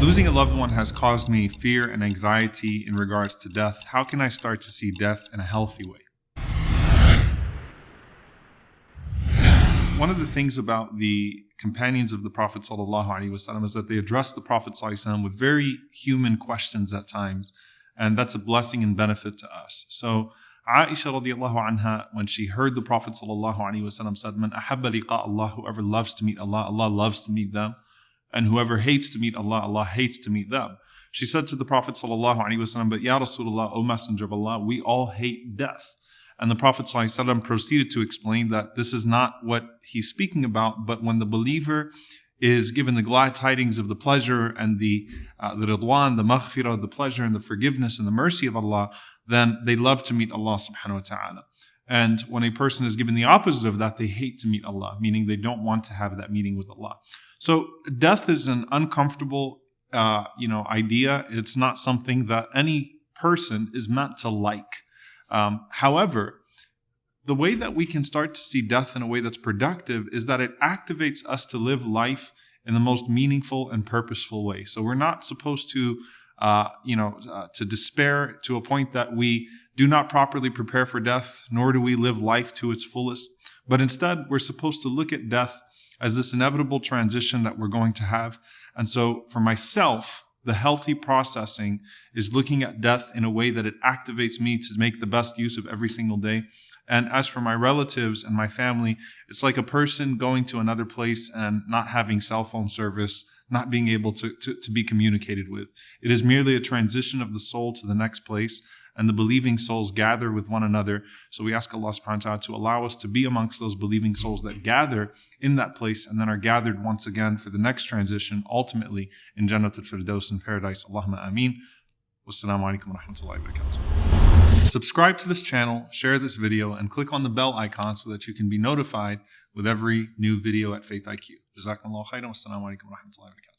Losing a loved one has caused me fear and anxiety in regards to death. How can I start to see death in a healthy way? One of the things about the companions of the Prophet ﷺ is that they address the Prophet ﷺ with very human questions at times, and that's a blessing and benefit to us. So Aisha radiallahu anha, when she heard the Prophet ﷺ said, "Man ahabba liqa Allah," whoever loves to meet Allah, Allah loves to meet them, and whoever hates to meet Allah, Allah hates to meet them. She said to the Prophet ﷺ, "But Ya Rasulullah, O Messenger of Allah, we all hate death." And the Prophet ﷺ proceeded to explain that this is not what he's speaking about, but when the believer is given the glad tidings of the pleasure and the ridwan, the maghrifrah, the pleasure and the forgiveness and the mercy of Allah, then they love to meet Allah subhanahu wa ta'ala. And when a person is given the opposite of that, they hate to meet Allah, meaning they don't want to have that meeting with Allah. So death is an uncomfortable idea. It's not something that any person is meant to like. However, the way that we can start to see death in a way that's productive is that it activates us to live life in the most meaningful and purposeful way. So we're not supposed to, to despair to a point that we do not properly prepare for death, nor do we live life to its fullest. But instead, we're supposed to look at death as this inevitable transition that we're going to have. And so for myself, the healthy processing is looking at death in a way that it activates me to make the best use of every single day. And as for my relatives and my family, it's like a person going to another place and not having cell phone service, not being able to be communicated with. It is merely a transition of the soul to the next place, and the believing souls gather with one another. So we ask Allah subhanahu wa ta'ala to allow us to be amongst those believing souls that gather in that place and then are gathered once again for the next transition, ultimately in Jannat al-Firdaus in paradise. Allahumma ameen. Wassalamu alaikum wa rahmatullahi wa barakatuh. Subscribe to this channel, share this video, and click on the bell icon so that you can be notified with every new video at FaithIQ. Jazakumullahu khairan. Wassalamu alaikum wa rahmatullahi wa barakatuh.